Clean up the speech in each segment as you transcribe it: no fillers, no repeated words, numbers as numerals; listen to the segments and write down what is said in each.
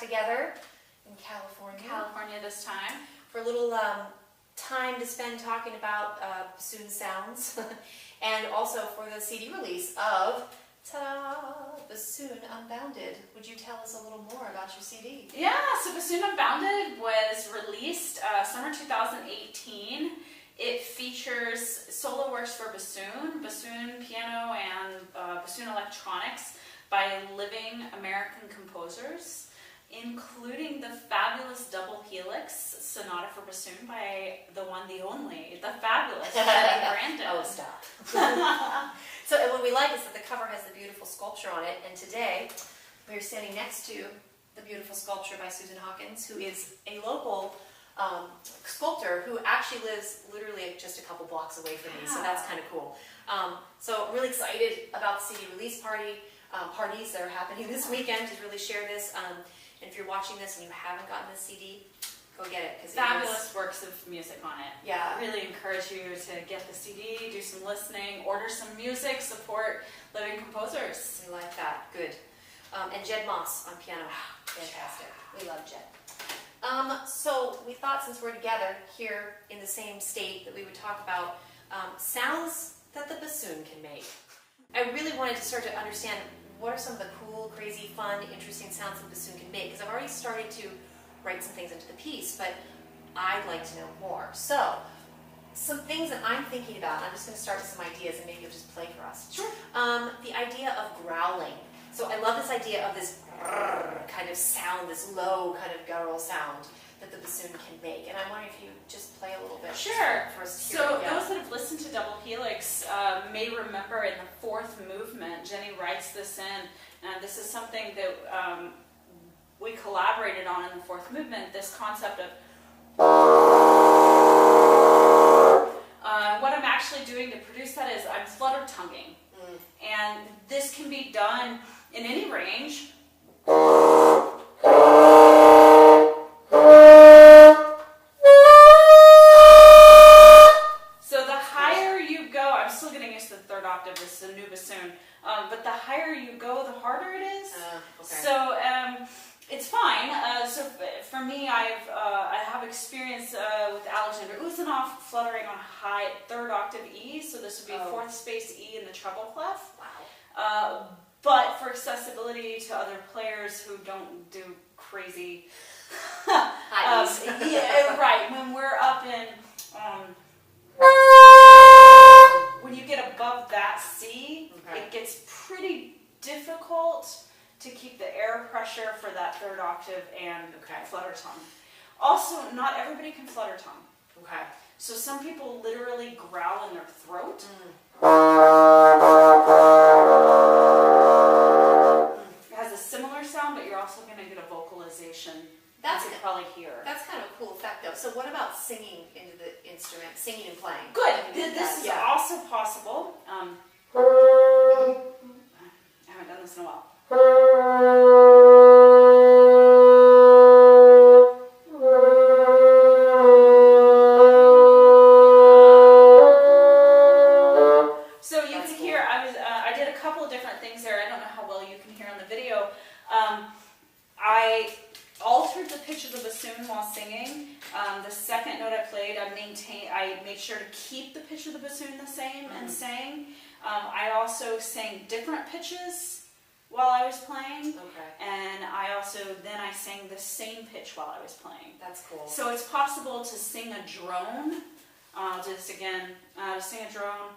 together in California. California this time. For a little time to spend talking about bassoon sounds. And also for the CD release of, ta-da, Bassoon Unbounded. Would you tell us a little more about your CD? Yeah, so Bassoon Unbounded was released summer 2018. It features solo works for bassoon, bassoon piano, and bassoon electronics by living American composers, including the fabulous Double Helix Sonata for Bassoon by the one, the only, the fabulous Jenni Brandon. Oh, stop. So what we like is that the cover has the beautiful sculpture on it, and today we're standing next to the beautiful sculpture by Susan Hawkins, who is a local sculptor who actually lives literally just a couple blocks away from me, so that's kind of cool. So really excited about the CD release parties that are happening this weekend to really share this. And if you're watching this and you haven't gotten the CD, go get it. Fabulous works of music on it. Yeah. I really encourage you to get the CD, do some listening, order some music, support living composers. We like that. Good. And Jed Moss on piano. Fantastic. We love Jed. So we thought, since we're together here in the same state, that we would talk about sounds that the bassoon can make. I really wanted to start to understand what are some of the cool, crazy, fun, interesting sounds that the bassoon can make, because I've already started to write some things into the piece, but I'd like to know more. So, some things that I'm thinking about, I'm just going to start with some ideas and maybe you'll just play for us. Sure. The idea of growling. So I love this idea of this kind of sound, this low kind of guttural sound that the bassoon can make. And I'm wondering if you just play a little bit. Sure. For us to hear So it. Yeah. those that have listened to Double Helix may remember in the fourth movement, Jenni writes this in, and this is something that we collaborated on in the fourth movement, this concept of what I'm actually doing to produce that is I'm flutter tonguing. And this can be done in any range. So the higher you go, I'm still getting used to the third octave, this is a new bassoon, but the higher you go, the harder it is. Okay. So it's fine. So for me, I have experience with Alexander Uzanov fluttering on high third octave E, so this would be fourth space E in the treble clef. Wow. But for accessibility to other players who don't do crazy Highs. yeah, right. When we're up in when you get above that C, it gets pretty difficult to keep the air pressure for that third octave and flutter tongue. Also, not everybody can flutter tongue. Okay. So some people literally growl in their throat. It has a similar sound, but you're also going to get a vocalization. That's you can probably hear. That's kind of a cool effect, though. So what about singing into the instrument, singing and playing? Good. This is also possible. I haven't done this in a while. So you can hear, I did a couple of different things there. I don't know how well you can hear on the video. I altered the pitch of the bassoon while singing. The second note I played, I made sure to keep the pitch of the bassoon the same and sang. I also sang different pitches while I was playing. Okay. And I sang the same pitch while I was playing. That's cool. So it's possible to sing a drone. Just again, to sing a drone.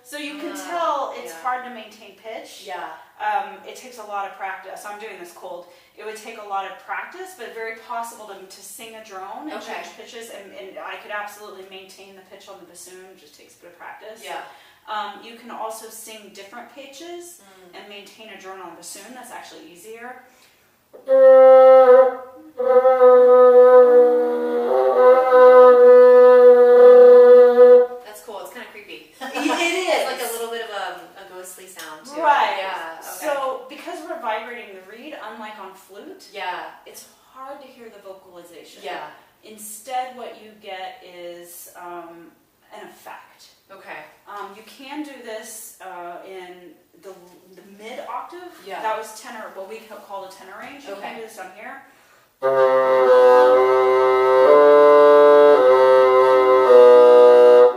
So you can tell it's hard to maintain pitch. Yeah. It takes a lot of practice. I'm doing this cold. It would take a lot of practice, but very possible to sing a drone and change pitches, and I could absolutely maintain the pitch on the bassoon. It just takes a bit of practice. Yeah. You can also sing different pitches and maintain a drone on the bassoon. That's actually easier. That's cool. It's kind of creepy. It is. It's like a little bit of a ghostly sound, too. Right. Yeah. Okay. So because we're vibrating the reed, unlike on flute, it's hard to hear the vocalization. Yeah. Instead, what you get is Yeah. That was tenor, what we call the tenor range. You can do this down here.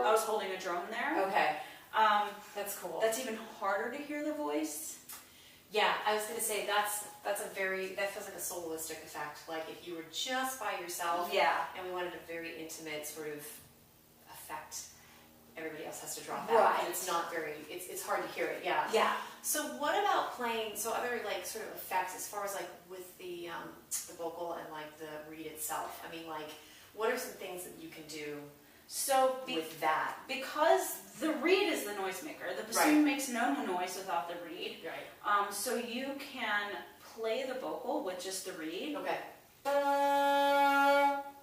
I was holding a drone there. Okay. That's cool. That's even harder to hear the voice. Yeah, I was gonna say that feels like a soloistic effect. Like if you were just by yourself. Yeah. And we wanted a very intimate sort of effect. Everybody else has to drop Right. out. And it's not very. It's hard to hear it. Yeah. Yeah. So what about playing? So other like sort of effects as far as like with the vocal and like the reed itself. I mean, like what are some things that you can do? So with that, because the reed is the noisemaker, the bassoon makes no noise without the reed. Right. So you can play the vocal with just the reed. Okay.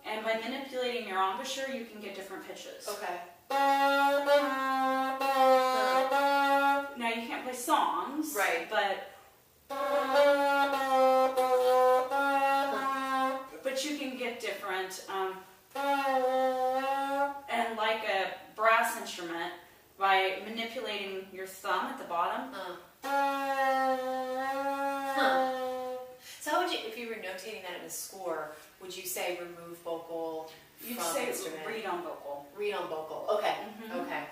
And by manipulating your embouchure, you can get different pitches. Okay. Now you can't play songs. Right. But you can get different. And like a brass instrument, by manipulating your thumb at the bottom. So how would you, if you were notating that in a score, would you say remove vocal You'd from say instrument? read on vocal. Read on vocal. Okay. Okay.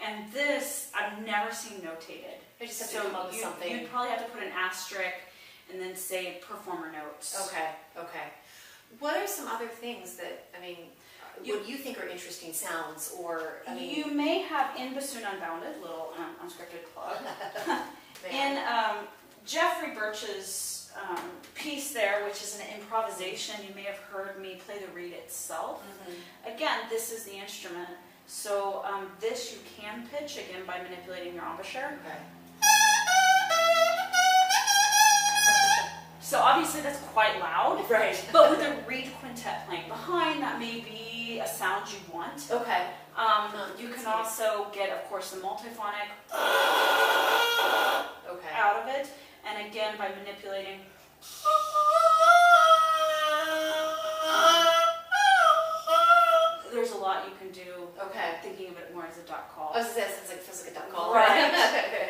And this, I've never seen notated. I just have to come up with something. You'd probably have to put an asterisk and then say performer notes. Okay. Okay. What are some other things that, I mean, what you think are interesting sounds, or I mean, you may have in Bassoon Unbounded, little unscripted plug, in Jeffrey Birch's piece there, which is an improvisation. You may have heard me play the reed itself. Again, this is the instrument, so this you can pitch again by manipulating your embouchure. Okay. So obviously that's quite loud, Right. But with a reed quintet playing behind, that may be a sound you want. Okay. You can also get, of course, the multiphonic out of it, and again by manipulating. There's a lot you can do. Okay. Thinking of it more as a duck call. I was gonna say it feels like a duck call. Right.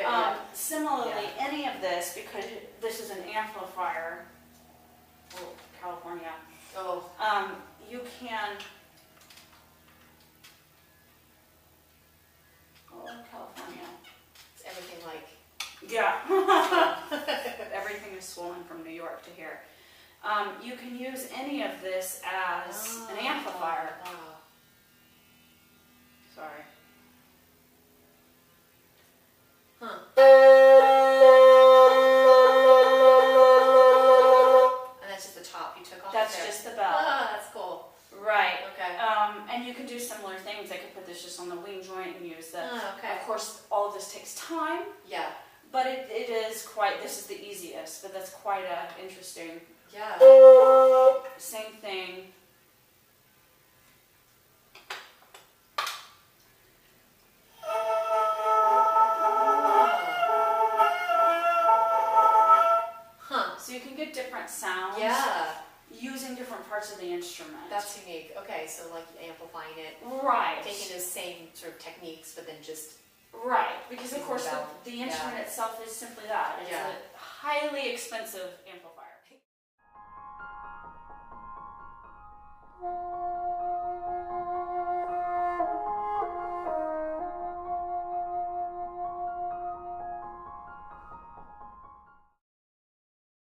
Yeah. Similarly, any of this, because this is an amplifier, California, Oh. you can, California. It's everything like. Yeah. Everything is swollen from New York to here. You can use any of this as an amplifier. Sorry. Huh. And that's just the top you took off. That's there. just the bell. Oh, that's cool. Right. Okay. And you can do similar things. I could put this just on the wing joint and use the. Okay. Of course, all of this takes time. Yeah. But it is quite. This is the easiest, but that's quite interesting. Yeah. Same thing. So you can get different sounds. Yeah. Using different parts of the instrument. That's unique. Okay, so like amplifying it. Right. Taking those same sort of techniques, but then just. Right, because of course About, the instrument itself is simply that. It's a highly expensive amplifier.